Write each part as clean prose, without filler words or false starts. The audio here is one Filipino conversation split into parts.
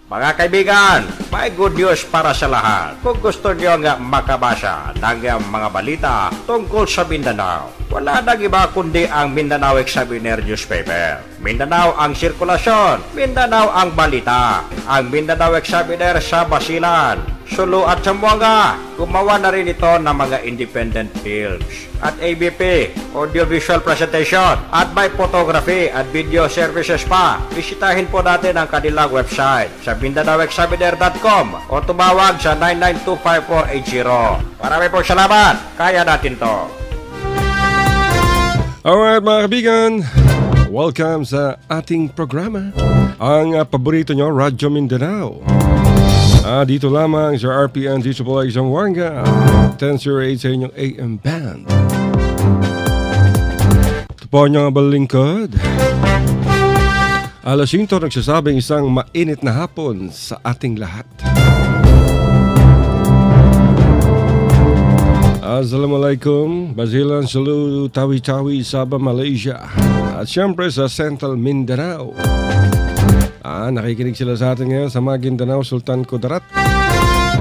Mga kaibigan, may good news para sa lahat. Kung gusto nyo nga makabasa ng mga balita tungkol sa Mindanao, wala nang iba kundi ang Mindanao Examiner newspaper. Mindanao ang sirkulasyon, Mindanao ang balita. Ang Mindanao Examiner sa Basilan, Sulu at Zamboanga. Gumawa na rin ito ng mga independent films at ABP, audiovisual presentation, at may photography at video services pa. Bisitahin po natin ang kanilang website sa MindanaoExaminer.com o tumawag sa 9925480. Marami pong salamat. Kaya natin to. Alright mga kaibigan, welcome sa ating programa, ang paborito nyo, Radyo Mindanao. Dito lamang sa RPN Disable Zamboanga, 1008 sa inyong AM band. Ito po nyo ang balingkod. Alas 5 nagsasabing isang mainit na hapon sa ating lahat. Assalamualaikum, Basilan, Sulu, Tawi-Tawi, Sabah, Malaysia. At syempre sa Central Mindanao. Nakikinig sila sa atin ngayon sa Maguindanao, Sultan Kudarat,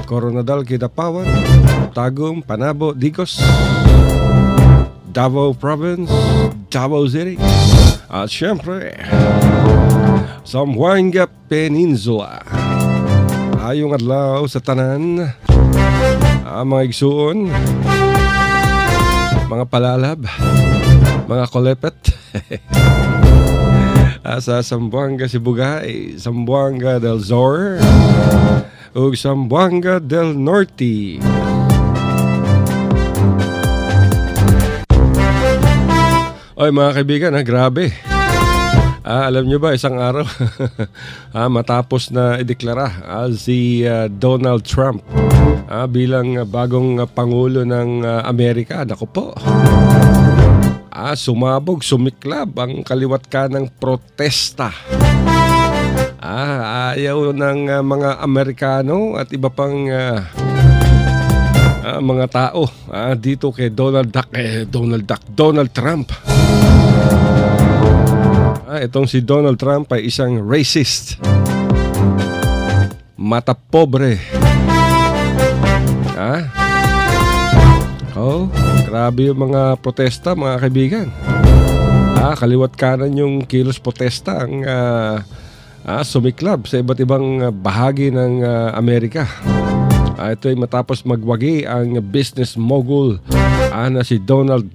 Coronadal, Kidapawan, Tagum, Panabo, Digos, Davao Province, Davao City. At syempre Zamboanga Peninsula. Ayong adlaw sa tanan, mga igsuon, mga palalab, mga kolepet. Sa Zamboanga Sibugay, Zamboanga del Sur, ug Zamboanga del Norte. Oy mga kaibigan, grabe. Alam nyo ba, isang araw matapos na ideklara si Donald Trump bilang bagong Pangulo ng Amerika. Naku po, sumabog, sumiklab ang kaliwat kanang protesta. Ayaw ng mga Amerikano at iba pang mga tao dito kay Donald Trump. Itong si Donald Trump ay isang racist, mata pobre. Grabe yung mga protesta mga kaibigan. Kaliwat kanan yung kilos protesta ang sumiklab sa iba't ibang bahagi ng Amerika. Ito ay matapos magwagi ang business mogul na si Donald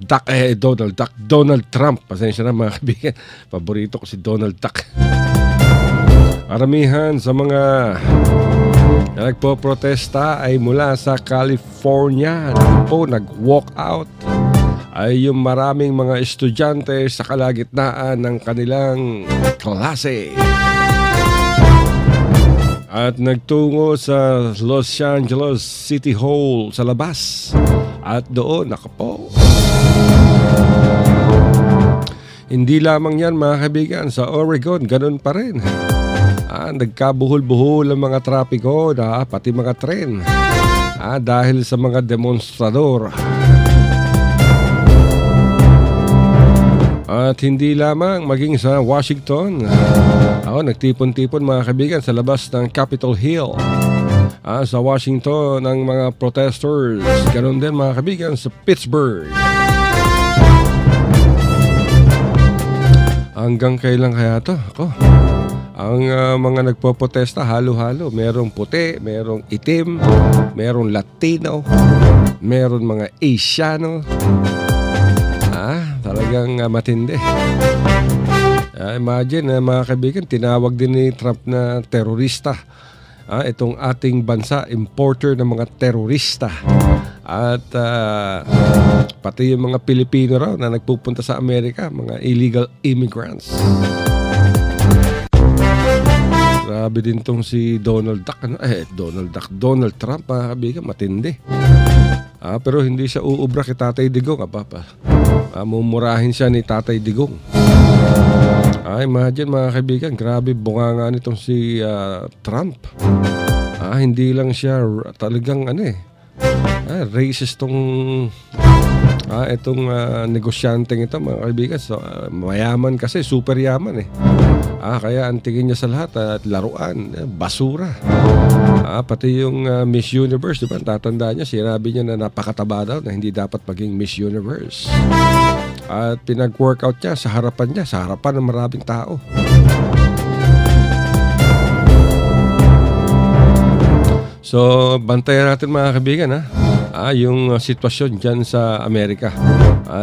Trump. Pasensya na mga kaibigan, paborito ko si Donald Duck. Aramihan sa mga nagpo-protesta ay mula sa California. Nag-walk out ay yung maraming mga estudyante sa kalagitnaan ng kanilang klase. At nagtungo sa Los Angeles City Hall sa labas. At doon, nakapo. Hindi lamang yan mga kaibigan, sa Oregon, ganun pa rin. Nagkabuhol-buhol ang mga trapiko, pati mga tren. Dahil sa mga demonstrador. At hindi lamang, maging sa Washington. Nagtipon-tipon mga kaibigan sa labas ng Capitol Hill. Sa Washington ng mga protesters. Ganon din mga kaibigan sa Pittsburgh. Hanggang kailan kaya to? Ang mga nagpo-protesta halo-halo. Merong puti, merong itim, merong Latino, meron mga Asiano. Talagang matindi. Imagine mga kaibigan, tinawag din ni Trump na terorista. Itong ating bansa, importer ng mga terorista. At pati yung mga Pilipino raw na nagpupunta sa Amerika, mga illegal immigrants. Grabe din tong si Donald Trump, mga kaibigan, matindi. Pero hindi siya uubra kay Tatay Digong, mumurahin siya ni Tatay Digong. Imagine mga kaibigan, grabe bunganga nitong si Trump. Hindi lang siya talagang racist tong itong negosyanteng ito mga kaibigan. So, mayaman kasi, super yaman Kaya ang tingin niya sa lahat at laruan, basura. Pati yung Miss Universe, diba? Tatandaan niya, sinabi niya na napakataba daw na hindi dapat maging Miss Universe. At pinag-workout niya sa harapan ng maraming tao. So, bantayan natin mga kaibigan yung sitwasyon dyan sa Amerika.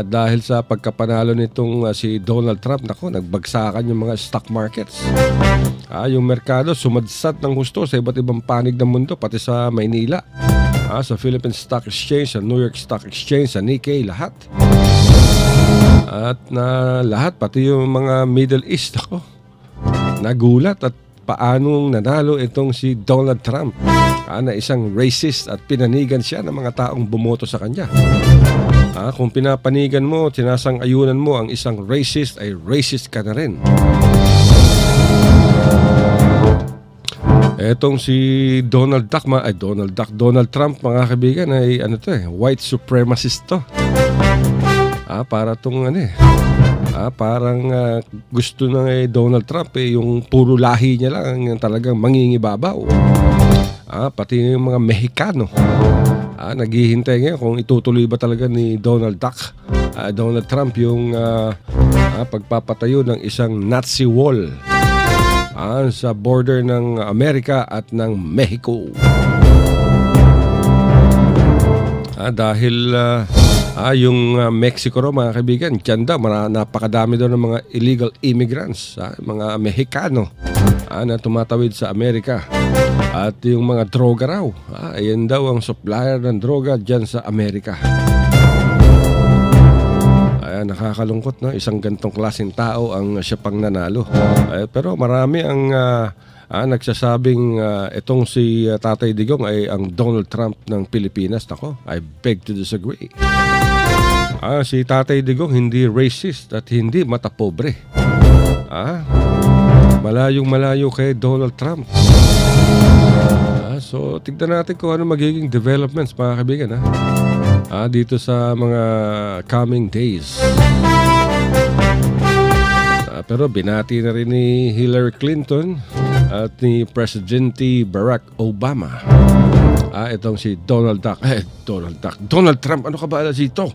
Dahil sa pagkapanalo nitong si Donald Trump, nagbagsakan yung mga stock markets. Yung merkado sumadsad ng husto sa iba't ibang panig ng mundo, pati sa Maynila. Sa Philippine Stock Exchange, sa New York Stock Exchange, sa Nikkei, lahat. At lahat, pati yung mga Middle East, nagulat at paanong nanalo itong si Donald Trump. Na isang racist at pinanigan siya ng mga taong bumoto sa kanya. Kung pinapanigan mo, sinasang-ayunan mo ang isang racist, ay racist ka na rin. Etong si Donald Trump mga kaibigan ay white supremacist to. Para tong parang gusto ng Donald Trump yung puro lahi niya lang ang talagang mangingibabaw. Pati yung mga Mexicano naghihintay ngayon kung itutuloy ba talaga ni Donald Trump yung pagpapatayo ng isang Nazi wall sa border ng Amerika at ng Mexico. Dahil yung Mexico raw mga kaibigan, dyan daw napakadami daw ng mga illegal immigrants, mga Mexicano na tumatawid sa Amerika. At yung mga droga raw, ayan daw ang supplier ng droga dyan sa Amerika. Nakakalungkot, no? Isang gantong klaseng tao ang siya pang nanalo. Pero marami ang nagsasabing itong si Tatay Digong ay ang Donald Trump ng Pilipinas. I beg to disagree. Si Tatay Digong hindi racist at hindi matapobre. Malayong malayo kay Donald Trump. So tignan natin kung ano magiging developments mga kaibigan dito sa mga coming days. Pero binati na rin ni Hillary Clinton at ni Presidente Barack Obama itong si Donald Trump, ano ka ba dito?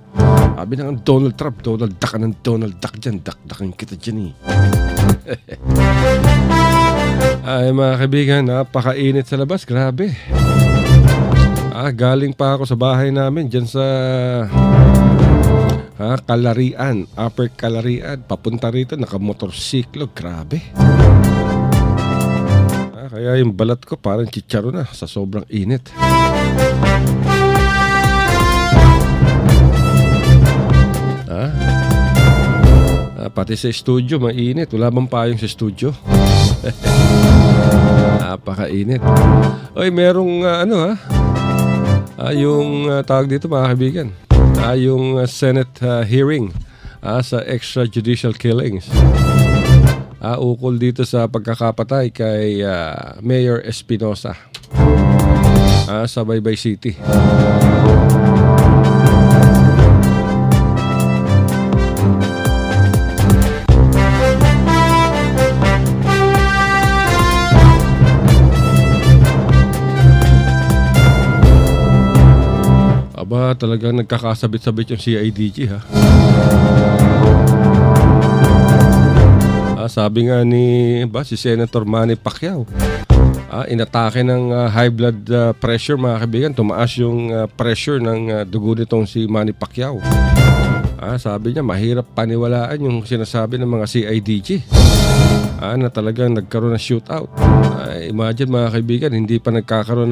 Sabi na nga Donald Trump, Donald Duck ng Donald Duck dyan, dakdakin kita dyan Ay mga kaibigan, napakainit sa labas, grabe. Galing pa ako sa bahay namin dyan sa Kalarian, Upper Kalarian. Papunta rito, nakamotorsiklo, grabe. Kaya yung balat ko parang chicharo na sa sobrang init. Pati sa studio, mainit. Wala bang payong sa studio? Napakainit. Oy, merong yung tawag dito mga kaibigan. Yung Senate hearing sa extrajudicial killings. Ukol dito sa pagkakapatay kay Mayor Espinosa sa Baybay City. Talagang nagkakasabit-sabit yung CIDG sabi nga si Senator Manny Pacquiao, inatake ng high blood pressure mga kaibigan. Tumaas yung pressure ng dugo nitong si Manny Pacquiao. Sabi niya mahirap paniwalaan yung sinasabi ng mga CIDG na talagang nagkaroon ng shootout. Imagine mga kaibigan, hindi pa nagkakaroon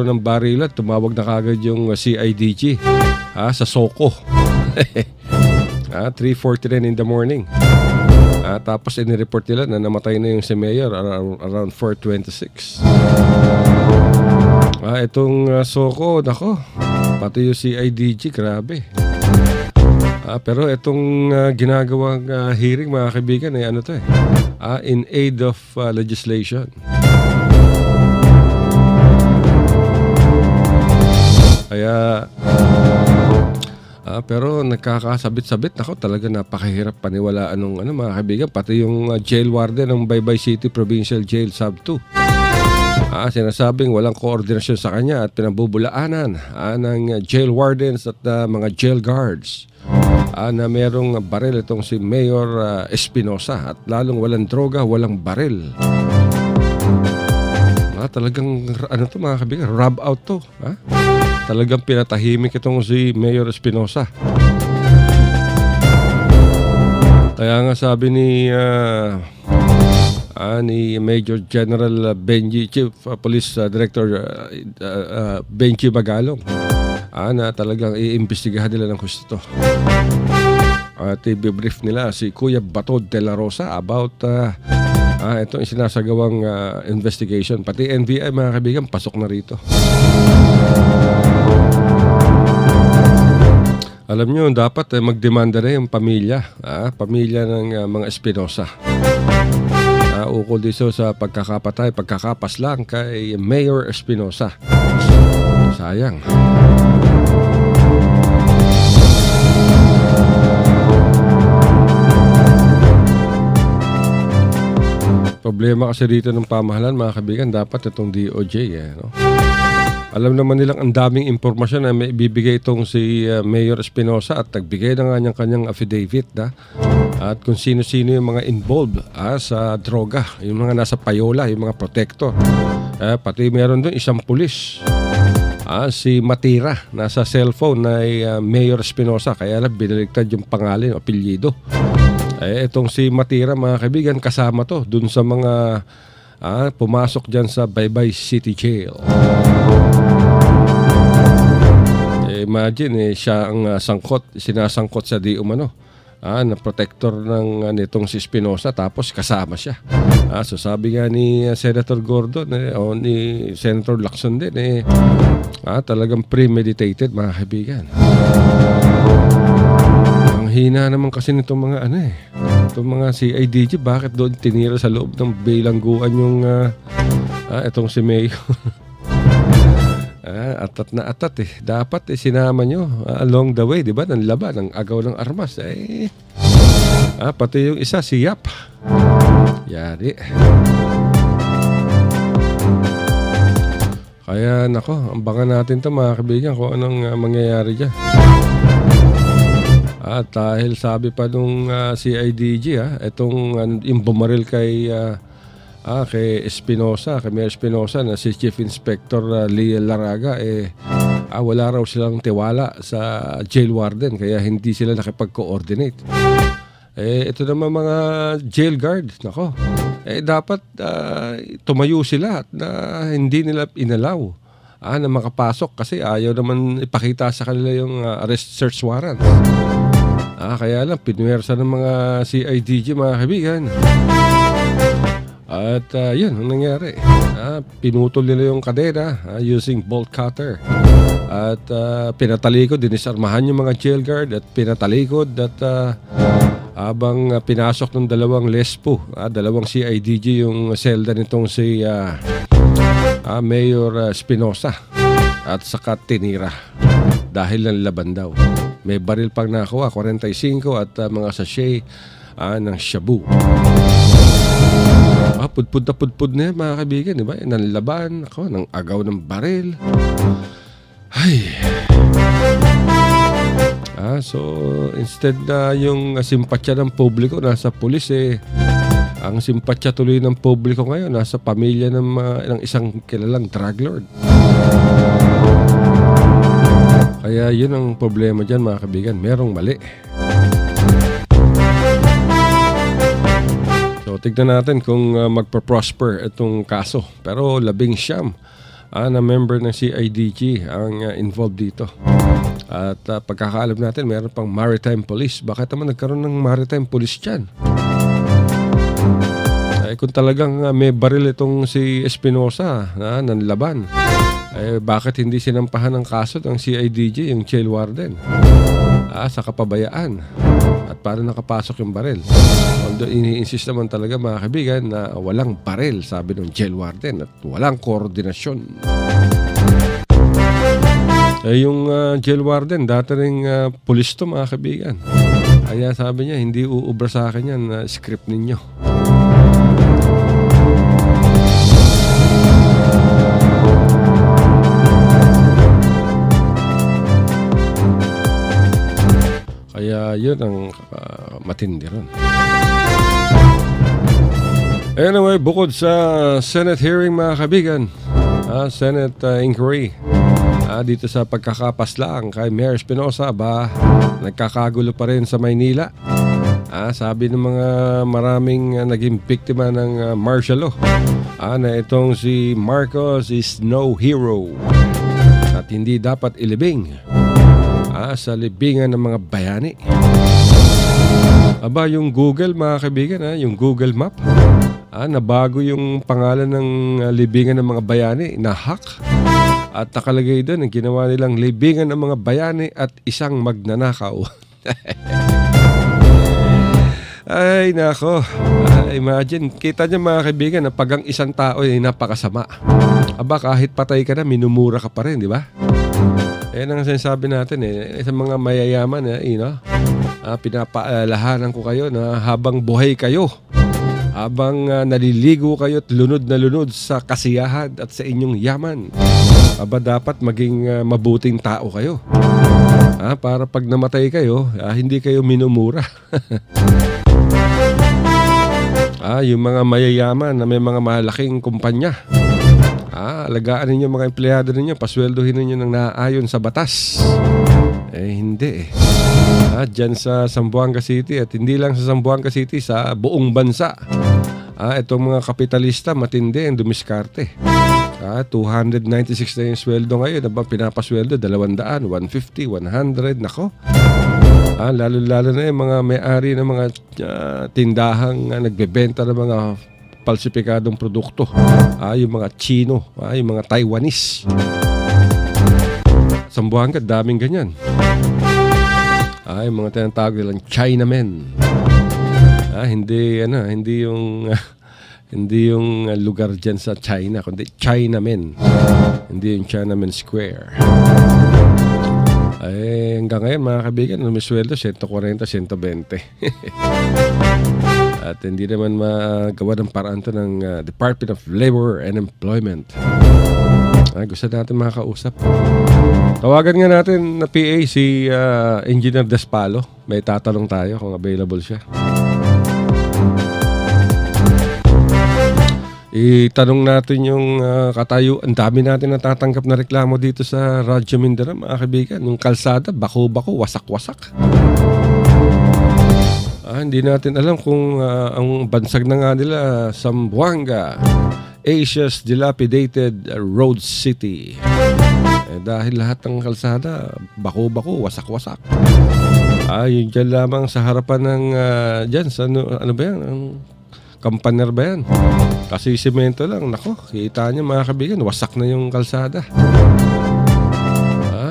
ng barilan, tumawag na kagad yung CIDG sa Soko. 3:49 in the morning. Tapos inireport nila na namatay na yung si Mayor around 4:26. Itong Soko, pati yung CIDG, grabe. Pero itong ginagawang hearing mga kaibigan ay in aid of legislation. Kaya Pero nagkakasabit-sabit. Ako talaga napakahirap paniwalaan ng mga kaibigan. Pati yung jail warden ng Baybay City Provincial Jail Sub 2. Sinasabing walang koordinasyon sa kanya at pinabubulaanan ng jail wardens at mga jail guards. Na merong baril itong si Mayor Espinosa at lalong walang droga, walang baril. Talagang mga kaibigan, rub out to. Talagang pinatahimik itong si Mayor Espinosa. Kaya nga sabi ni Major General Benji, Chief Police Director Benji Magalong, na talagang iimbestigahan nila ng gusto. At i-brief nila si Kuya Bato de la Rosa about itong sinasagawang investigation. Pati NBI, mga kaibigan, pasok na rito. Alam nyo, dapat magdemanda na yung pamilya ng mga Espinosa. Ukol dito sa pagkakapas lang kay Mayor Espinosa. Sayang. Problema kasi dito ng pamahalan, mga kaibigan, dapat itong DOJ. Alam naman nilang ang daming impormasyon na may ibibigay itong si Mayor Espinosa at nagbigay na nga niyang kanyang affidavit at kung sino-sino yung mga involved sa droga, yung mga nasa payola, yung mga protector. Pati meron doon isang pulis, si Matira, nasa cellphone na Mayor Espinosa, kaya lang binaligtad yung pangalan, apelyido. Itong si Matira, mga kaibigan, kasama to dun sa mga pumasok dyan sa Baybay City Jail. Imagine, siya ang sinasangkot sa di umano na protector ng nitong si Espinosa, tapos kasama siya. So sabi nga ni Senator Gordon o ni Senator Lacson din, talagang premeditated, mga kaibigan. Ang hina naman kasi nitong mga itong mga CIDG, bakit doon tinira sa loob ng bilangguan yung itong si Mayo. Atat na atat Dapat sinama nyo along the way, di ba? Ng laban, ng agaw ng armas. Pati yung isa, si Yap. Yari. Kaya nako, ambangan natin to, mga kaibigan, kung anong mangyayari dyan. At dahil sabi pa nung CIDG, itong yung bumaril kay Espinosa, kay Mayor Espinosa, na si Chief Inspector Lea Laraga, wala raw silang tiwala sa jail warden, kaya hindi sila nakipag-coordinate. Ito naman mga jail guard, nako, dapat tumayo sila at hindi nila inalaw na makapasok kasi ayaw naman ipakita sa kanila yung arrest search warrant. Kaya lang pinuwersa ng mga CIDG, mga kaibigan. At yun ang nangyari. Pinutol nila yung kadena using bolt cutter. At pinatalikod, dinisarmahan yung mga jail guard at pinatalikod at habang pinasok ng dalawang lespo, dalawang CIDG yung selda nitong si Mayor Espinosa at saka tinira dahil ng laban daw. May baril pang nakuha, 45 at mga sachet ng shabu. Pudpud na pudpud na yan, mga kaibigan, di ba? Ng laban, ng agaw ng baril. Ay. So, instead na yung simpatsya ng publiko nasa pulis, ang simpatsya tuloy ng publiko ngayon nasa pamilya ng isang kilalang drug lord. Kaya yun ang problema dyan, mga kaibigan. Merong mali. So, tignan natin kung magpa-prosper itong kaso. Pero 19 na member ng CIDG ang involved dito. At pagkakaalam natin, meron pang maritime police. Bakit naman nagkaroon ng maritime police dyan? Kung talagang may baril itong si Espinosa ng laban, bakit hindi sinampahan ng kaso ng CIDG, yung jail warden? Sa kapabayaan. At para nakapasok yung baril. Although ini-insist naman talaga, mga kaibigan, na walang baril, sabi ng jail warden, at walang koordinasyon. Yung jail warden, dati ring pulis to mga kaibigan. Kaya sabi niya, hindi uubra sa akin yan, script ninyo. Kaya yun ang matindi ron. Anyway, bukod sa Senate hearing mga kaibigan, Senate inquiry, dito sa pagkakapaslang kay Mayor Espinosa, nagkakagulo pa rin sa Maynila. Sabi ng mga maraming naging biktima ng martial law, na itong si Marcos is no hero at hindi dapat ilibing sa libingan ng mga bayani. Yung Google mga kaibigan, yung Google Map, nabago yung pangalan ng libingan ng mga bayani, na-hack. At nakalagay doon ang ginawa nilang libingan ng mga bayani at isang magnanakaw. Ay nako, imagine, kita niyo mga kaibigan na pag ang isang tao ay napakasama, kahit patay ka na, minumura ka pa rin, di ba? Yan ang sinasabi natin sa mga mayayaman, pinapaalahanan ko kayo na habang buhay kayo, habang naliligo kayo at lunod na lunod sa kasiyahan at sa inyong yaman, dapat maging mabuting tao kayo, para pag namatay kayo, hindi kayo minumura. Yung mga mayayaman na may mga malaking kumpanya, alagaan ninyo mga empleyado ninyo, pasweldohin ninyo ng naaayon sa batas. Hindi dyan sa Zamboanga City, at hindi lang sa Zamboanga City, sa buong bansa, itong mga kapitalista matindi ang dumiskarte. 296 na yung sweldo ngayon, pinapasweldo 200, 150, 100, nako. Lalo na yung mga may-ari ng mga tindahang nagbebenta ng mga palsipikadong produkto, yung mga Chino, yung mga Taiwanese. Zamboanga, daming ganyan. Yung mga tinatawag nilang Chinamen. Hindi yung lugar dyan sa China, kundi Chinamen. Hindi yung Chinamen Square. Hanggang ngayon mga kaibigan, sumisweldo 140, 120. At hindi naman magawa ng paraan to ng Department of Labor and Employment. Gusto natin makakausap. Tawagan nga natin na PA si Engineer Despalo. May tatanong tayo kung available siya. Itanong natin yung katayo. Ang dami natin natatanggap na reklamo dito sa Radyo Mindanao mga kaibigan. Yung kalsada, bako-bako, wasak-wasak. Hindi natin alam kung ang bansag na nga nila, Zamboanga, Asia's dilapidated road city. Dahil lahat ng kalsada, bako-bako, wasak-wasak. Yun dyan lamang sa harapan ng dyan, sa ano ba yan? Kampaner ba yan? Kasi simento lang, nako, kita nyo mga kaibigan, wasak na yung kalsada.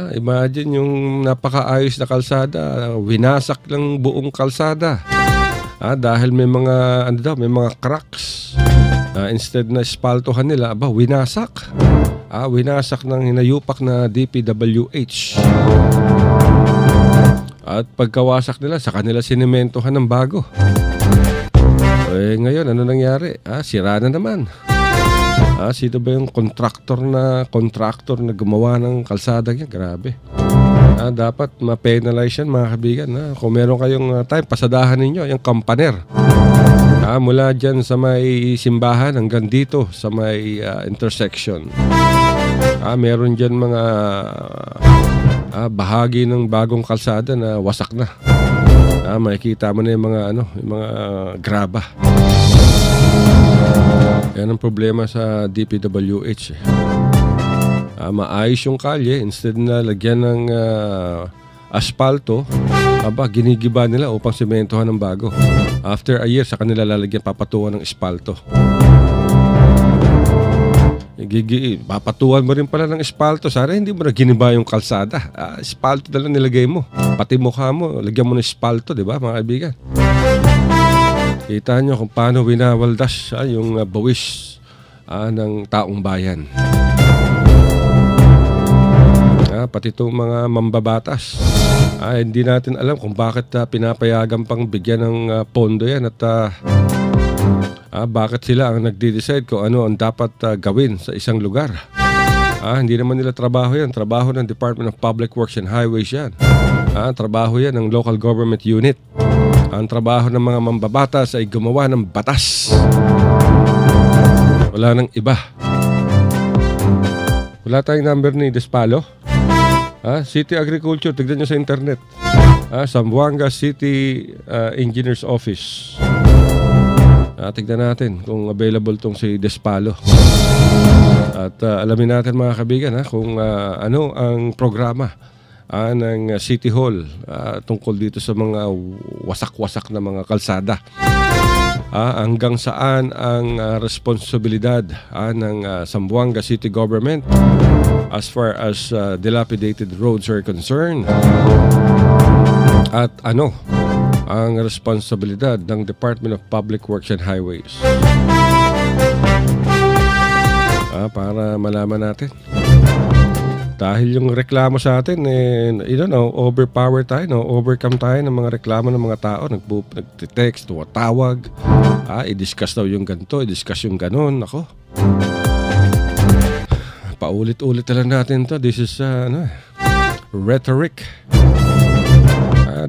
Imagine yung napakaayos na kalsada, winasak lang buong kalsada. Dahil may mga may mga cracks. Instead na espaltohan nila, winasak. Winasak ng hinayupak na DPWH. At pagkawasak nila, sa kanila sinimentohan ng bago. Ngayon, ano nangyari? Sira na naman. Sino ba yung contractor na gumawa ng kalsada niya? Grabe. Dapat ma-penalize yan mga kaibigan. Kung meron kayong time, pasadahan ninyo yung kampaner. Mula dyan sa may simbahan hanggang dito sa may intersection. Meron dyan mga bahagi ng bagong kalsada na wasak na. Makikita mo na yung mga graba. Yan ang problema sa DPWH. Maayos yung kalye, instead na lagyan ng asfalto, ginigiba nila upang sementohan ng bago. After a year, sa kanila lalagyan, papatuan ng asfalto. Papatuan mo rin pala ng espalto. Sana hindi mo na giniba yung kalsada. Espalto na lang nilagay mo. Pati mukha mo, lagyan mo ng espalto, di ba mga kaibigan? Kita nyo kung paano winawaldas yung bawis ng taong bayan. pati itong mga mambabatas. Hindi natin alam kung bakit pinapayagan pang bigyan ng pondo yan at bakit sila ang nagde-decide kung ano ang dapat gawin sa isang lugar. Hindi naman nila trabaho yan. Trabaho ng Department of Public Works and Highways yan. Trabaho yan ng local government unit. Ang trabaho ng mga mambabatas ay gumawa ng batas. Wala nang iba. Wala tayong number ni Despalo. City Agriculture, tignan nyo sa internet. Zamboanga City Engineer's Office. Tignan natin kung available tong si Despalo. At alamin natin mga kaibigan kung ano ang programa ng City Hall tungkol dito sa mga wasak-wasak na mga kalsada. Hanggang saan ang responsibilidad ng Zamboanga City Government as far as dilapidated roads are concerned. At ano ang responsibilidad ng Department of Public Works and Highways. Para malaman natin. Dahil yung reklamo sa atin, overpower tayo, overcome tayo ng mga reklamo ng mga tao. Nag-text, tawag. I-discuss daw yung ganito, i-discuss yung ganon. Ako. Paulit-ulit na lang natin to. This is rhetoric.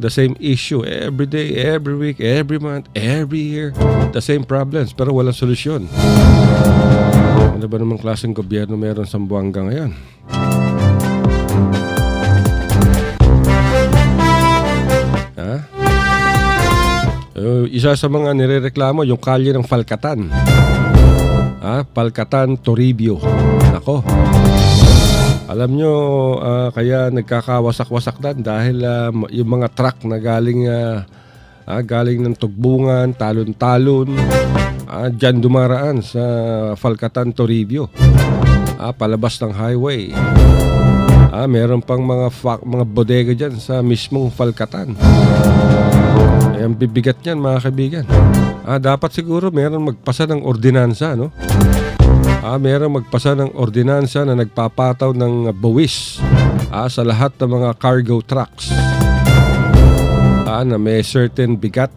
The same issue every day, every week, every month, every year. The same problems, pero walang solusyon. Ano ba namang klaseng gobyerno meron sa Zamboanga ngayon? Isa sa mga nirereklamo, yung kalye ng Falcatan. Falcatan Toribio. Nako. Alam nyo, kaya nagkakawasak-wasak na dahil yung mga truck na galing ng Tugbungan, Talon-Talon, dyan dumaraan sa Falcatan Toribio. Palabas ng highway. Meron pang mga bodega dyan sa mismong Falcatan. Ang bibigat niyan mga kaibigan. Dapat siguro meron magpasa ng ordinansa, no? Meron magpasa ng ordinansa na nagpapataw ng buwis sa lahat ng mga cargo trucks na may certain bigat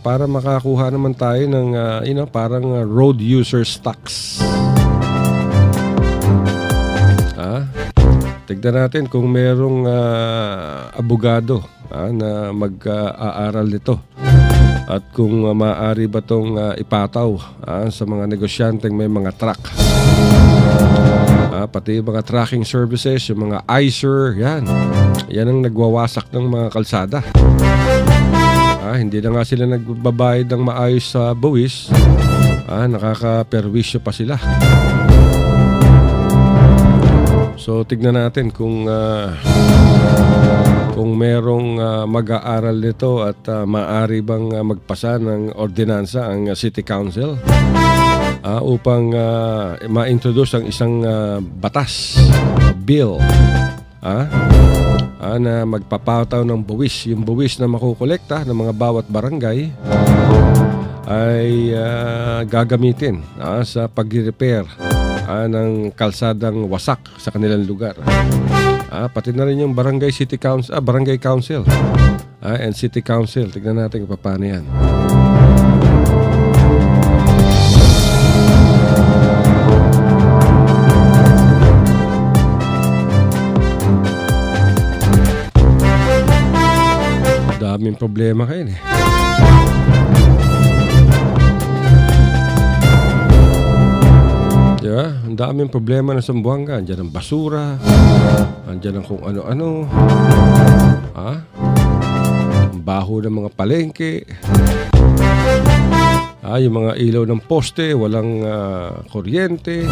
para makakuha naman tayo ng parang road users tax. Tignan natin kung merong abogado na mag-aaral nito at kung maaari ba itong ipataw sa mga negosyanteng may mga truck. Pati yung mga tracking services, yung mga ICER, yan ang nagwawasak ng mga kalsada. Hindi na nga sila nagbabayad ng maayos sa buwis, nakakaperwisyo pa sila. So tignan natin kung merong mag-aaral nito at maaari bang magpasa ng ordinansa ang City Council upang ma-introduce ang isang batas, bill na magpapataw ng buwis. Yung buwis na makukolekta ng mga bawat barangay ay gagamitin sa pag-repair ng kalsadang wasak sa kanilang lugar. Pati na rin yung Barangay City Council, Barangay Council and City Council. Tignan natin kung paano yan. Daming problema kayo eh. Diba? Ang daming problema na sa Zamboanga. Andiyan ang basura. Andiyan ang kung ano-ano. Ang baho ng mga palengke. Yung mga ilaw ng poste, walang kuryente.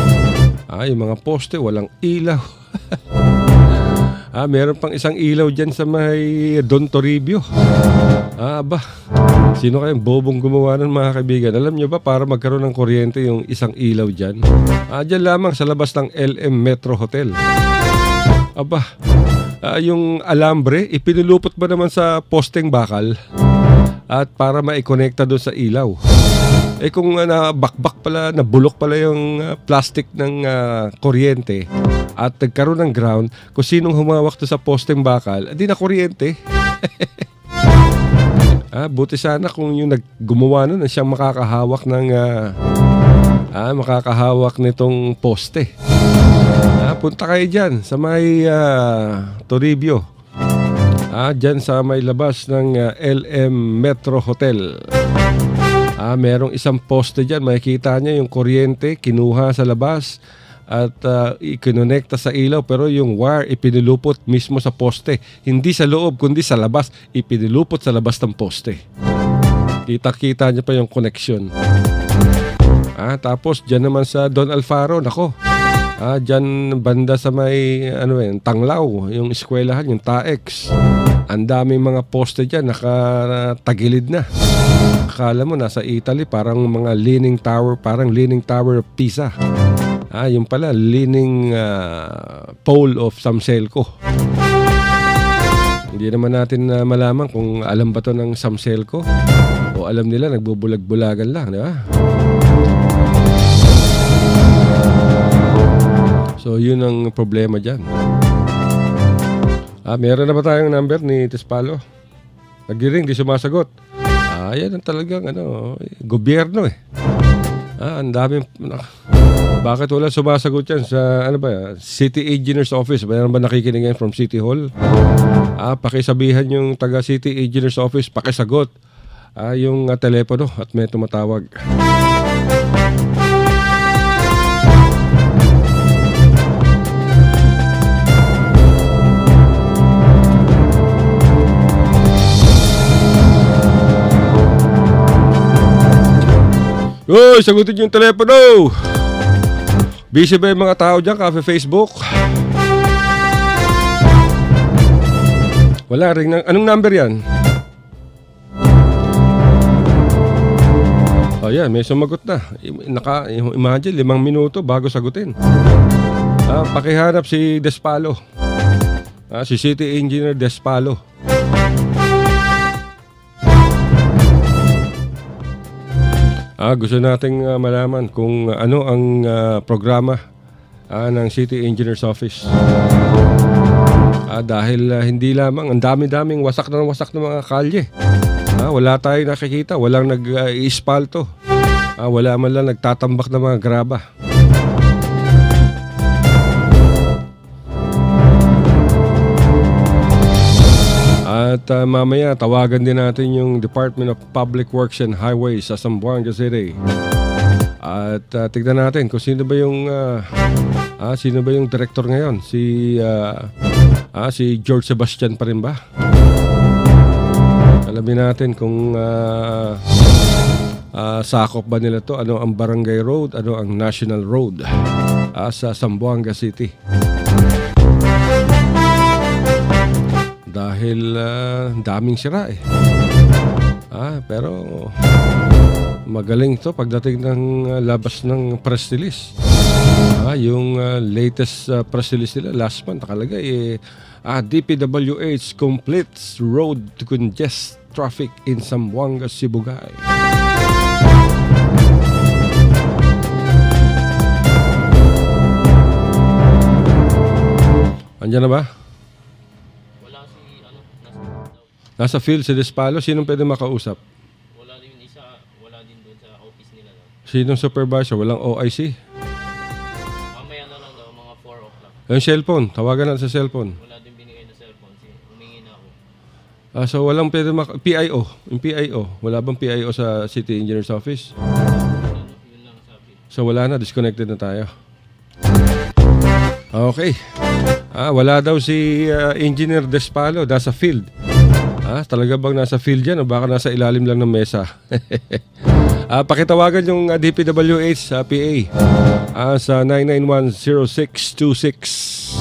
Yung mga poste, walang ilaw. Meron pang isang ilaw dyan sa may Don Toribio. Sino kayang bobong gumawa ng mga kaibigan? Alam nyo ba para magkaroon ng kuryente yung isang ilaw dyan? Dyan lamang sa labas ng LM Metro Hotel. Yung alambre, ipinulupot ba naman sa posteng bakal? At para maikonekta doon sa ilaw. Kung nabakbak pala, nabulok pala yung plastic ng kuryente at nagkaroon ng ground, kung sinong humawak to sa posteng bakal, di na kuryente. Buti sana kung yung gumawa nun siyang makakahawak ng makakahawak nitong poste. Punta kayo dyan sa may Toribio. Dyan sa may labas ng LM Metro Hotel. Merong isang poste dyan. Makikita niya yung kuryente kinuha sa labas at ikinonekta sa ilaw, pero yung wire ipinilupot mismo sa poste. Hindi sa loob kundi sa labas. Ipinilupot sa labas ng poste. Kita-kita niya pa yung connection. Tapos dyan naman sa Don Alfaro, nako. Dyan banda sa may Tanglaw, yung eskwelahan, yung TAEX. Ang daming mga poste dyan, nakatagilid na. Akala mo nasa Italy, parang mga leaning tower, parang leaning tower of Pisa. Yung pala, leaning pole of Samselco. Hindi naman natin malaman kung alam ba to ng Samselco o alam nila nagbubulag-bulagan lang, di ba? So, yun ang problema dyan. Meron na ba tayong number ni Tespalo? Nag-ring, di sumasagot. Yan ang talagang gobyerno eh. Ang daming... Bakit wala sumasagot yan sa City Engineer's Office? Mayroon ba nakikinig yan from City Hall? Pakisabihan yung taga City Engineer's Office, pakisagot yung telepono at may tumatawag. Uy, sagutin yung telepono! Busy ba yung mga tao dyan, Cafe Facebook? Wala rin. Anong number yan? Yan, may sumagot na. Imagine, 5 minuto bago sagutin. Pakihanap si Despalo. Si City Engineer Despalo. Gusto nating malaman kung ano ang programa ng City Engineer's Office. Dahil hindi lamang, ang dami-daming wasak ng mga kalye. Wala tayong nakikita, walang nag-ispalto. Wala man lang nagtatambak ng mga graba. At mamaya tawagan din natin yung Department of Public Works and Highways sa Zamboanga City. At tignan natin kung sino ba yung director ngayon. Si George Sebastian pa rin ba? Alamin natin kung sakop ba nila to, ano ang Barangay Road, ano ang National Road sa Zamboanga City. Dahil daming sira eh. Pero magaling to pagdating ng labas ng press release. Yung latest press release nila last month nakalagay DPWH completes road to congest traffic in Zamboanga, Sibugay. Andiyan na ba? Nasa field si Despalo. Sinong pwede makausap? Wala din isa, wala din doon sa office nila. Sinong supervisor? Walang OIC? Mamaya na lang daw, mga 4 o'clock. Yung cellphone, tawagan natin sa cellphone. Wala din binigay na cellphone, humingi na ako. So walang pwede PIO. Yung PIO, wala bang PIO sa City Engineer's Office? Yun lang sabi. So wala na, disconnected na tayo. Okay. Wala daw si Engineer Despalo, nasa field. Talaga bang nasa field yan o baka nasa ilalim lang ng mesa? Pakitawagan yung DPWH sa PA sa 991-0626.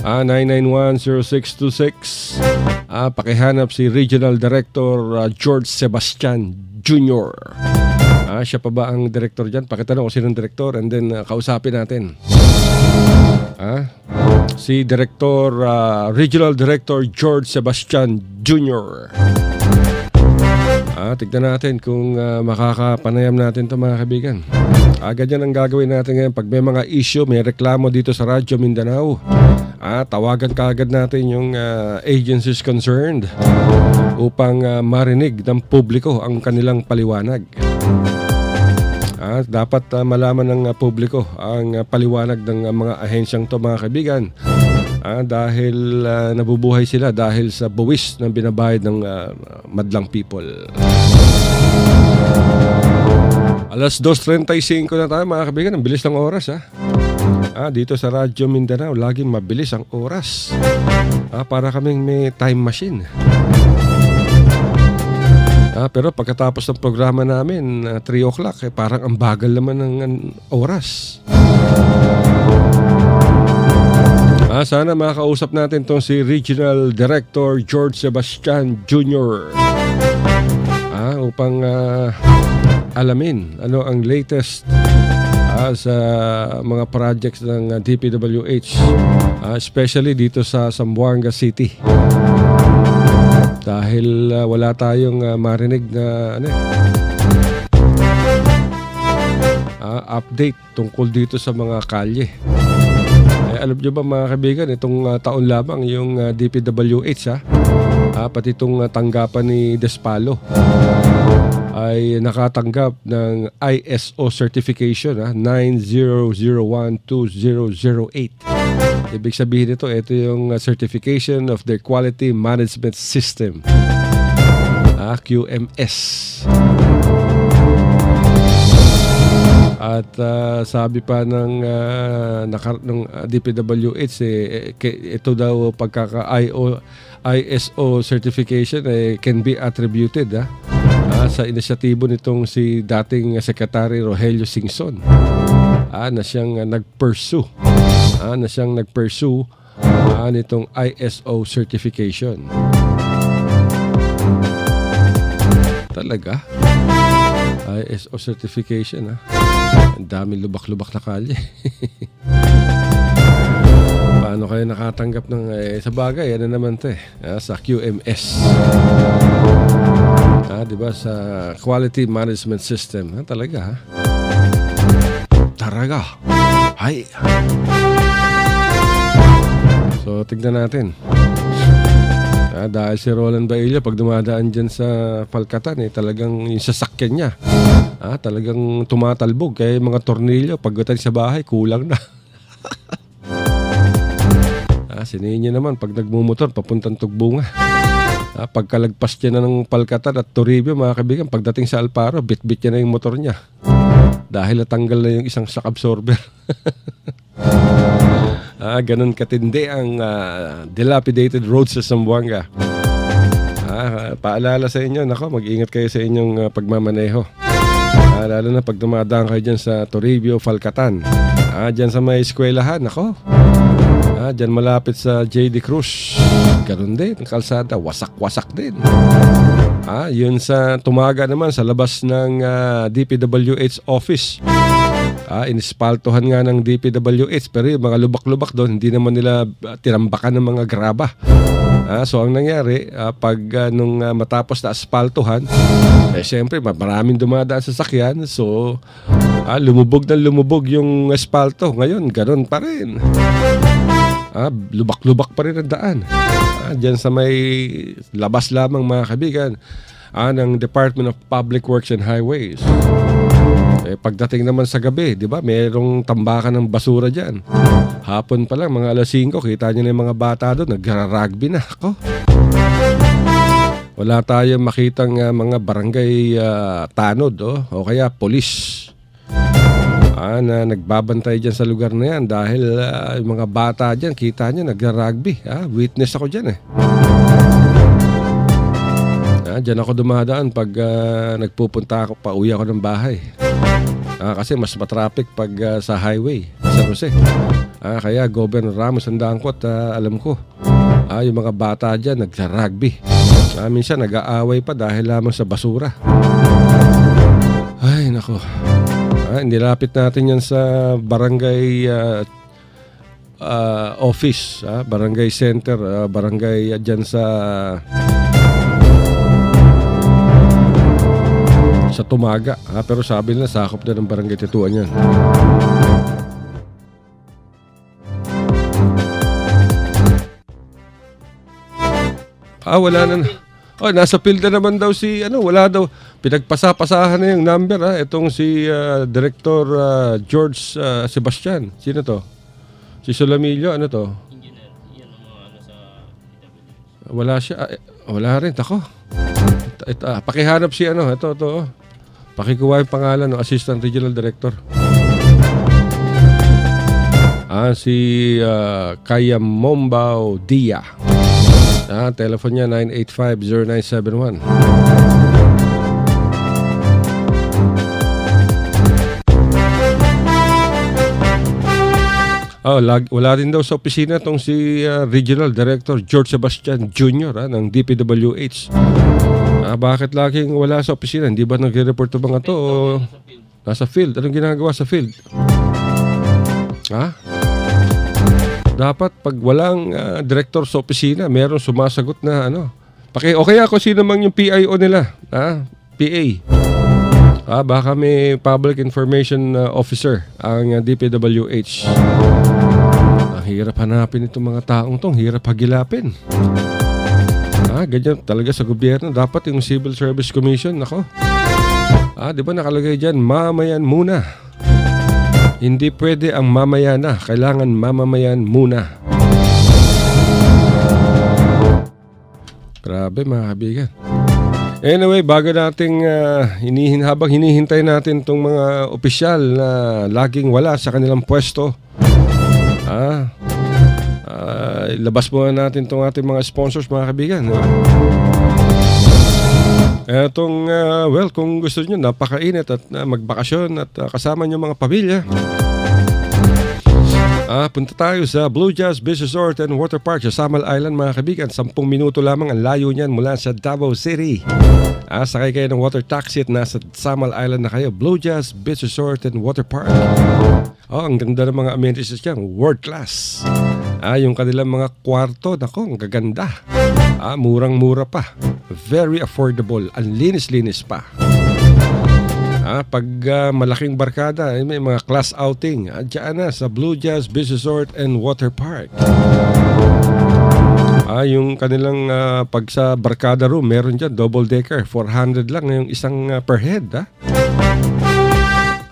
991-0626. Pakihanap si Regional Director George Sebastian Jr. Siya pa ba ang director dyan? Pakitanong kung sinong director and then kausapin natin. Si Regional Director George Sebastian Jr. Tignan natin kung makakapanayam natin ito mga kaibigan. Ganyan ang gagawin natin ngayon. Pag may mga issue, may reklamo dito sa Radyo Mindanao, tawagan kaagad natin yung agencies concerned upang marinig ng publiko ang kanilang paliwanag. Dapat malaman ng publiko ang paliwanag ng mga ahensyang to mga kaibigan. Dahil nabubuhay sila dahil sa buwis na binabayad ng madlang people. Alas 2:35 na tayo mga kaibigan. Ang bilis ng oras dito sa Radyo Mindanao, laging mabilis ang oras. Para kaming may time machine. Pero pagkatapos ng programa namin 3 o'clock, parang ang bagal naman ng oras. Sana makakausap natin tong si Regional Director George Sebastian Jr. Upang alamin ano ang latest sa mga projects ng DPWH, especially dito sa Zamboanga City. Dahil wala tayong marinig na update tungkol dito sa mga kalye. Alam nyo ba mga kaibigan, itong taon lamang yung DPWH pati itong tanggapan ni Despalo ay nakatanggap ng ISO certification 90012008. Ibig sabihin ito yung certification of their quality management system, QMS. At sabi pa ng DPWH, ito daw ISO certification can be attributed sa inisyatibo nitong si dating Secretary Rogelio Singson na siyang nag-pursue nitong ISO certification. Talaga? ISO certification Ang daming lubak-lubak na kalye. Paano kayo nakatanggap ng sa bagay, ano naman ito sa QMS. Diba sa Quality Management System. Talaga Talaga. Hay. So tignan natin. Dahil si Roland Bailio pag dumadaan dyan sa Palkatan talagang yung sasakyan niya talagang tumatalbog. Kaya yung mga tornilyo pagdating sa bahay kulang na. Sinihin niya naman pag nagmumotor papuntang Tugbunga. Pagkalagpas niya na ng Palkatan at Toribio mga kaibigan, pagdating sa Alparo bit-bit niya na yung motor niya dahil natanggal na yung isang shock absorber. Ganun katindi ang dilapidated roads sa Zamboanga. Paalala sa inyo, mag-ingat kayo sa inyong pagmamaneho. Lalo na pag dumadaan kayo dyan sa Toribio, Falcatan. Dyan sa may eskwelahan, dyan malapit sa JD Cruz. Ganun din, kalsada, wasak-wasak din. Yun sa Tumaga naman, sa labas ng DPWH office. Inispaltohan nga ng DPWH, pero yung mga lubak-lubak doon, hindi naman nila tinambakan ng mga graba. So ang nangyari, pag nung matapos na aspaltohan, siyempre maraming dumadaan sa sakyan. So lumubog na lumubog yung espalto. Ngayon, ganun pa rin. Lubak-lubak pa rin ang daan. Diyan sa may labas lamang mga kaibigan ng Department of Public Works and Highways. Pagdating naman sa gabi, di ba, mayroong tambakan ng basura dyan. Hapon pa lang, mga alas 5, kita nyo na yung mga bata doon, nagra-rugby na. Wala tayong makitang mga barangay tanod o kaya polis na nagbabantay dyan sa lugar na yan dahil yung mga bata dyan, kita nyo, nagra-rugby. Witness ako dyan Dyan ako dumadaan pag nagpupunta ako, pauwi ako ng bahay. Kasi mas matraffic pag sa highway, San Jose. Kaya Governor Ramos ang daangkot, alam ko. Yung mga bata dyan, nagra-rugby. Minsan nag-aaway pa dahil lamang sa basura. Ay, nako. Nilapit natin yan sa barangay office, barangay center, barangay dyan sa sa Tumaga. Pero sabi nila sakop na ng Barangay Tituan yan. Wala na. Nasa field na naman daw si wala daw. Pinagpasa-pasahan na yung number itong si Director George Sebastian. Sino to? Si Solamillo, ano to? Engineer. Yan ang mga sa PWD. Wala siya. Wala rin. Ako. Pakihanap si ito. Pakikuha yung pangalan ng Assistant Regional Director. Si Kaya Mombao Dia. Telephone niya 985-0971. Wala din daw sa opisina itong si Regional Director George Sebastian Jr. Ng DPWH. Bakit laging wala sa opisina? Hindi ba nag-report ba nga ito? Nasa field. Anong ginagawa sa field? Dapat pag walang director sa opisina, meron sumasagot na o kaya kung sino mang yung PIO nila, PA. Baka may public information officer ang DPWH. Ang hirap hanapin itong mga taong tong, hirap hagilapin. Ganyan talaga sa gobyerno. Dapat yung Civil Service Commission, di ba nakalagay dyan, mamayan muna. Hindi pwede ang mamaya na. Kailangan mamamayan muna. Grabe mga kaibigan. Anyway, bago nating habang hinihintay natin itong mga opisyal na laging wala sa kanilang pwesto, labas muna natin itong ating mga sponsors mga kaibigan. Kung gusto nyo napakainit at magbakasyon at kasama nyo mga pamilya, punta tayo sa Blue Jazz Beach Resort and Water Park sa Samal Island mga kaibigan. 10 minuto lamang ang layo niyan mula sa Davao City. Sakay kayo ng water taxi at nasa Samal Island na kayo. Blue Jazz Beach Resort and Water Park. Ang ganda ng mga amenities dyan, world class. Yung kanilang mga kwarto, ang gaganda. Murang-mura pa. Very affordable. Ang linis-linis pa. Pag malaking barkada, may mga class outing. Diyan na sa Blue Jazz Beach Resort and Water Park. Yung kanilang pag sa barkada room, meron dyan double decker. 400 lang yung isang per head.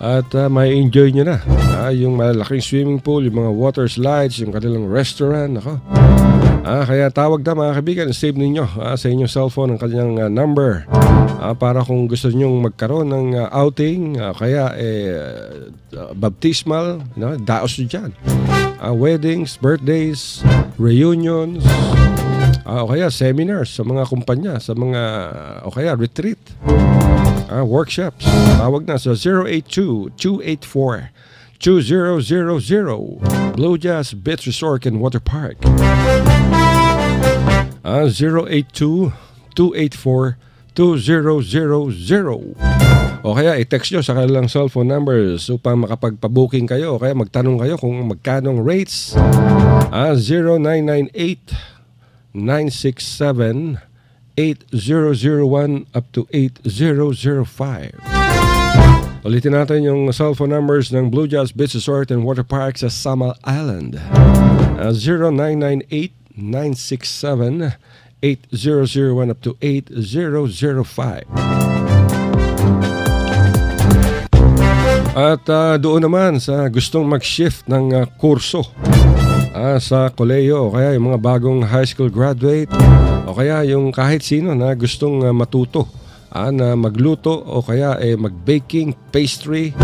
At may enjoy nyo na. Yung malaking swimming pool, yung mga water slides, yung kanilang restaurant. Kaya tawag na mga kaibigan, save ninyo sa inyong cellphone ang kanyang number para kung gusto nyong magkaroon ng outing, kaya baptismal, daos nyo dyan. Weddings, birthdays, reunions, o kaya seminars sa mga kumpanya, o kaya retreat, workshops. Tawag na sa 082-284-2000 Blue Jazz Beach Resort and Water Park. 082-284-2000. O kaya i-text nyo sa kanilang cellphone numbers upang makapagpa-booking kayo o kaya magtanong kayo kung magkanong rates. 0998-967-8001 up to 8005. Ulitin natin yung cellphone numbers ng Blue Jazz Beach Resort and Water Park sa Samal Island. 0998-967-8001 up to 8005. At doon naman sa gustong mag-shift ng kurso sa koleyo o kaya yung mga bagong high school graduate o kaya yung kahit sino na gustong matuto na magluto o kaya mag-baking, pastry,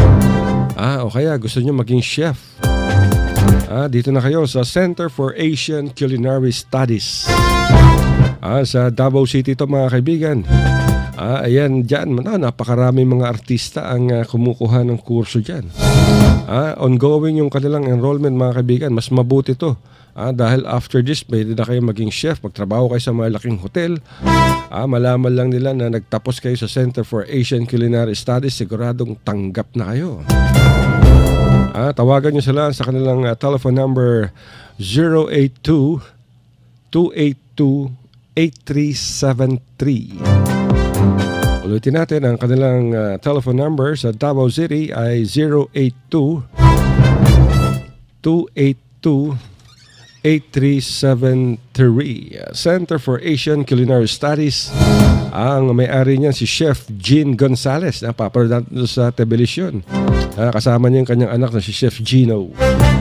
o kaya gusto nyo maging chef. Dito na kayo sa Center for Asian Culinary Studies. Sa Davao City ito mga kaibigan. Ayan, dyan, napakarami mga artista ang kumukuha ng kurso dyan. Ongoing yung kanilang enrollment mga kaibigan. Mas mabuti to. Dahil after this, pwede na kayo maging chef, magtrabaho kayo sa malaking hotel. Malaman lang nila na nagtapos kayo sa Center for Asian Culinary Studies, siguradong tanggap na kayo. Tawagan nyo sila sa kanilang telephone number 082-282-8373. Ulitin natin ang kanilang telephone number sa Davao City ay 082-282-8373. Center for Asian Culinary Studies. Ang may-ari niyan si Chef Jean Gonzalez. Napapanood natin sa television. Kasama niya yung kanyang anak na si Chef Gino.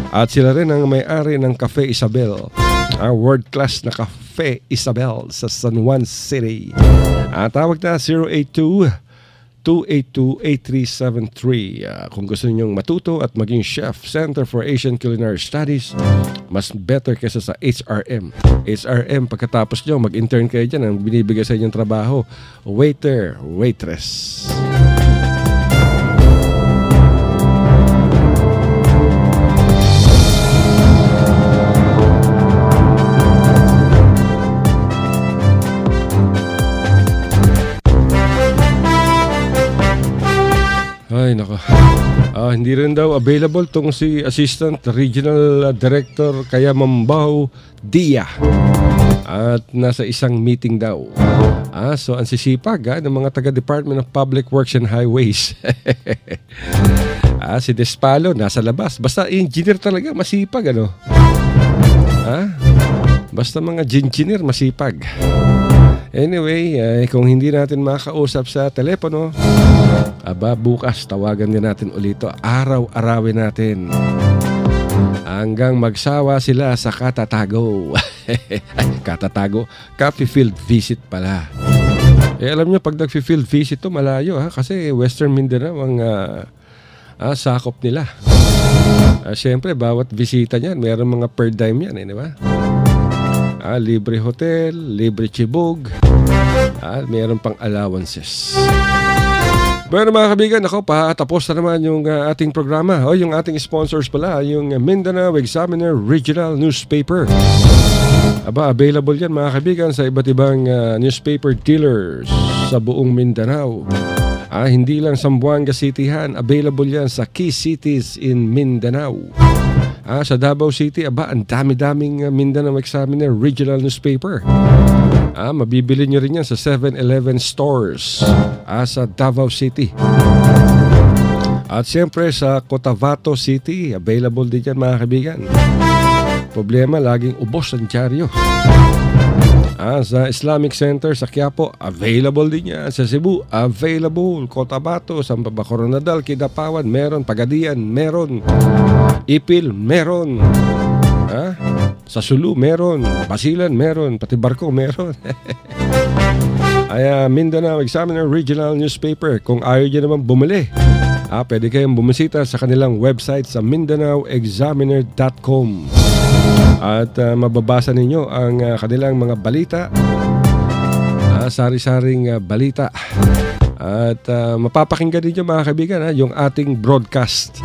At sila rin ang may-ari ng Cafe Isabel. World class na Cafe Isabel sa San Juan City. Tawag na 082-282-8373. Kung gusto ninyong matuto at maging chef, Center for Asian Culinary Studies, mas better kaysa sa HRM. HRM, pagkatapos nyo, mag-intern kayo dyan, ang binibigay sa inyong trabaho, waiter, waitress. Ay, nako. Hindi rin daw available tong si Assistant Regional Director kaya Mambaw Dia. At nasa isang meeting daw. So ang sisipag ng mga taga-Department of Public Works and Highways. Si Despalo nasa labas. Basta engineer talaga, masipag ano. Basta mga engineer masipag. Anyway, kung hindi natin makausap sa telepono, bukas tawagan din natin ulito. Araw-arawin natin. Hanggang magsawa sila sa Katatago. Katatago? Coffee field visit pala. Alam nyo, pag nag-field visit to malayo kasi Western Mindanao ang sakop nila. Siyempre, bawat bisita niyan, mayroong mga per dime yan, di ba? Libre hotel, libre chibog, mayroon pang allowances. Pero mga kaibigan, tapos na naman yung ating programa. Yung ating sponsors pala, yung Mindanao Examiner Regional Newspaper. Available yan mga kaibigan sa iba't ibang newspaper dealers sa buong Mindanao. Hindi lang Zamboanga Cityhan, available yan sa key cities in Mindanao. Sa Davao City, ang dami-daming Mindanao Examiner Regional Newspaper. Mabibili nyo rin yan sa 7-Eleven stores sa Davao City. At siyempre sa Cotabato City, available din yan mga kaibigan. Problema, laging ubos ang dyaryo. Sa Islamic Center sa Quiapo, available din yan. Sa Cebu, available. Cotabato, San Pablo Coronadal, Kidapawan, meron. Pagadian, meron. Ipil, meron. Sa Sulu, meron. Basilan, meron. Pati Barco, meron. Mindanao Examiner Regional Newspaper. Kung ayaw nyo naman bumili, pwede kayong bumisita sa kanilang website sa MindanauExaminer.com. At mababasa ninyo ang kanilang mga balita, sari-saring balita. At mapapakinggan ninyo mga kaibigan yung ating broadcast.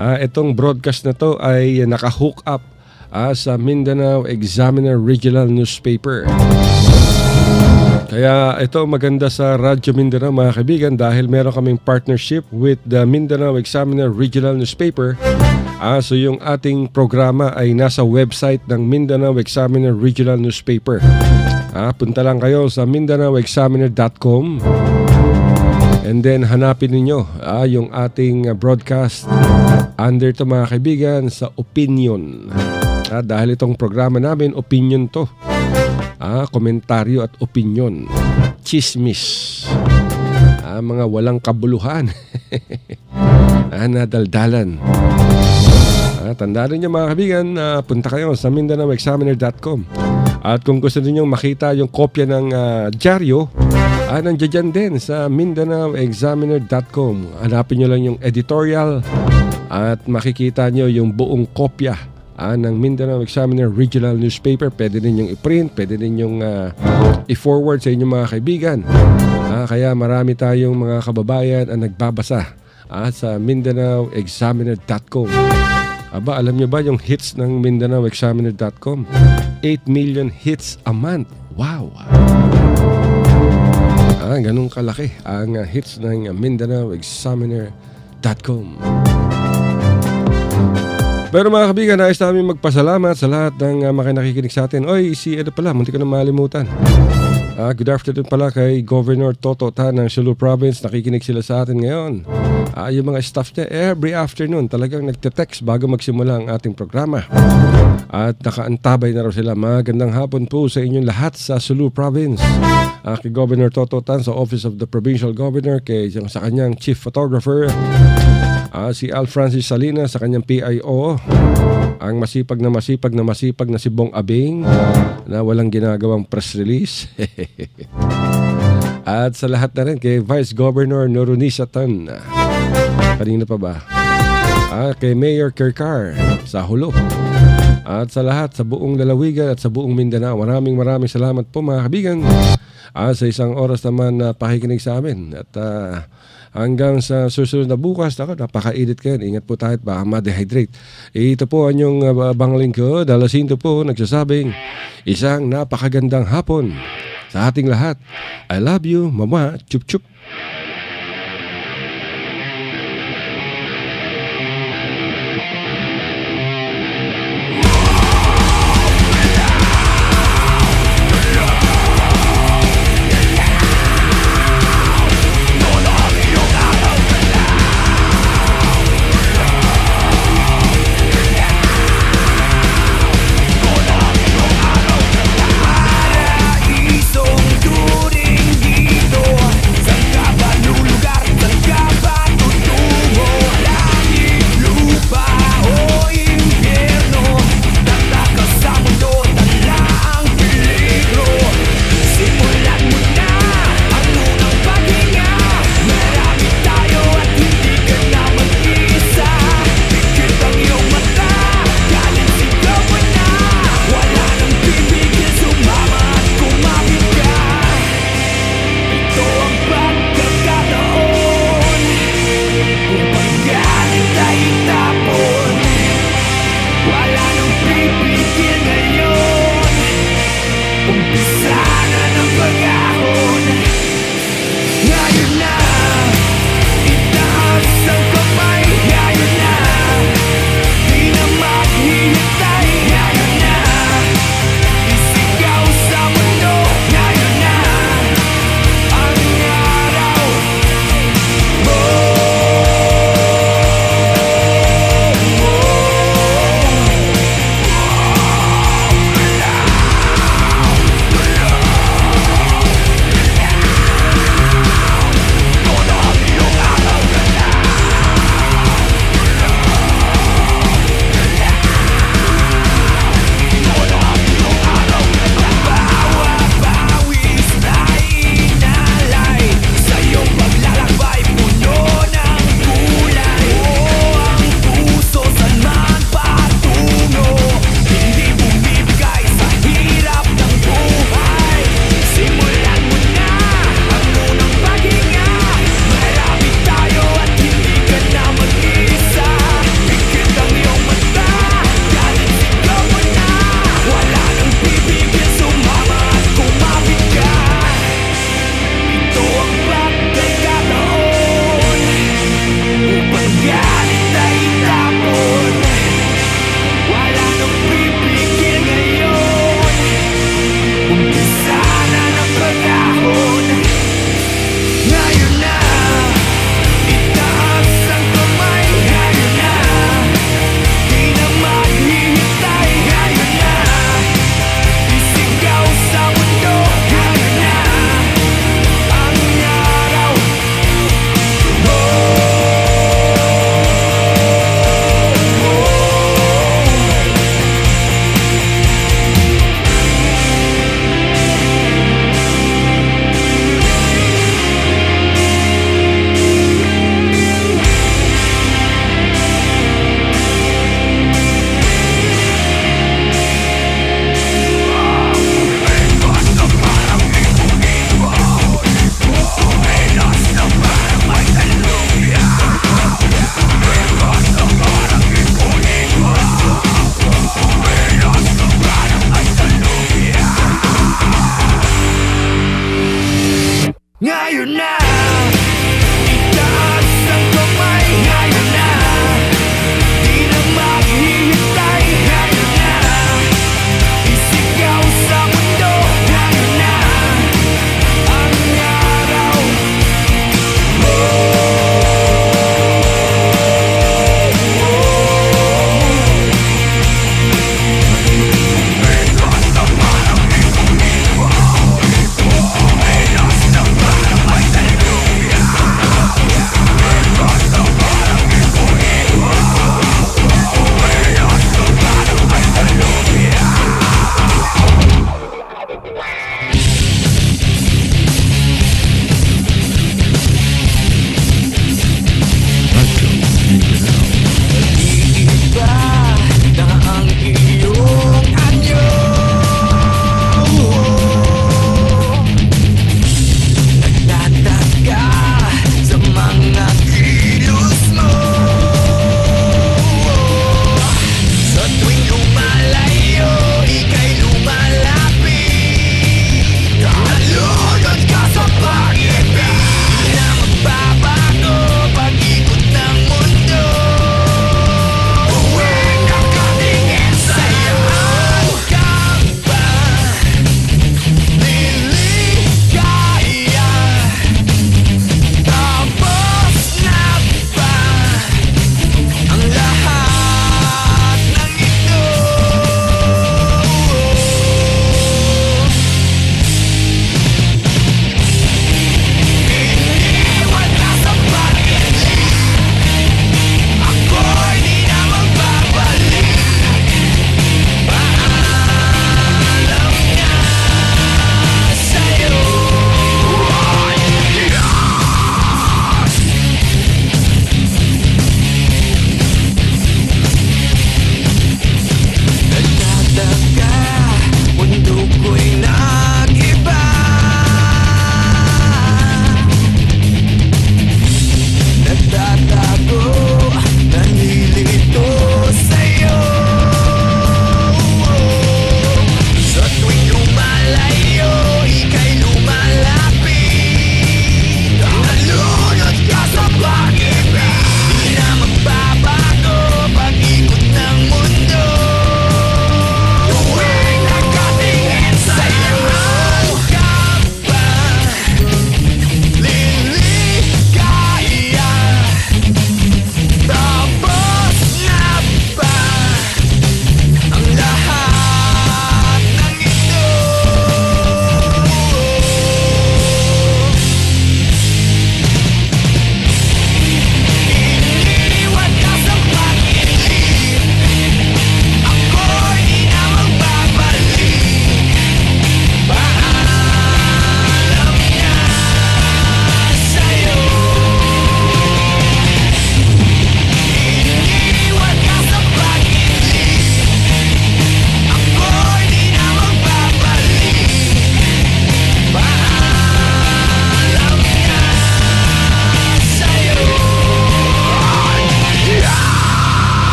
Itong broadcast na to ay naka-hook up sa Mindanao Examiner Regional Newspaper. Kaya ito maganda sa Radyo Mindanao mga kaibigan dahil meron kaming partnership with the Mindanao Examiner Regional Newspaper. So yung ating programa ay nasa website ng Mindanao Examiner Regional Newspaper. Punta lang kayo sa MindanaoExaminer.com and then hanapin ninyo yung ating broadcast under to mga kaibigan sa opinion. Dahil itong programa namin, opinion to. Komentaryo at opinion. Chismis. Mga walang kabuluhan. Nadaldalan. Tandaan niyo mga kaibigan, punta kayo sa MindanaoExaminer.com. At kung gusto niyo makita yung kopya ng dyaryo, nandiyan din sa MindanaoExaminer.com. Hanapin niyo lang yung editorial at makikita niyo yung buong kopya ng Mindanao Examiner Regional Newspaper. Pwede ninyong i-print, pwede ninyong i-forward sa inyong mga kaibigan. Kaya marami tayong mga kababayan ang nagbabasa sa MindanaoExaminer.com. Alam nyo ba yung hits ng MindanaoExaminer.com? 8 million hits a month. Wow! Ganun kalaki ang hits ng MindanaoExaminer.com. Pero mga kaibigan, nais namin magpasalamat sa lahat ng nakikinig sa atin. Oy, si Edo pala, munti ko na malimutan. Good afternoon pala kay Governor Toto Tan ng Sulu Province. Nakikinig sila sa atin ngayon. Yung mga staff niya every afternoon talagang nagte-text bago magsimula ang ating programa. At nakaantabay na raw sila. Magandang hapon po sa inyong lahat sa Sulu Province. Kay Governor Toto Tan sa Office of the Provincial Governor, sa kanyang Chief Photographer, si Al Francis Salinas sa kanyang PIO, ang masipag na si Bong Abing na walang ginagawang press release. At sa lahat na rin kay Vice Governor Norunisa Tan. Kanina pa ba? Kay Mayor Kirkar sa Hulo. At sa lahat sa buong lalawigan at sa buong Mindanao. Maraming salamat po mga kaibigan. Sa isang oras naman na pakikinig sa amin. At hanggang sa susunod na bukas, napakainit kayo. Ingat po tayo at baka ma-dehydrate. Ito po ang inyong bangling ko. Dalasinto po nagsasabing isang napakagandang hapon sa ating lahat. I love you, Mama. Chup chup.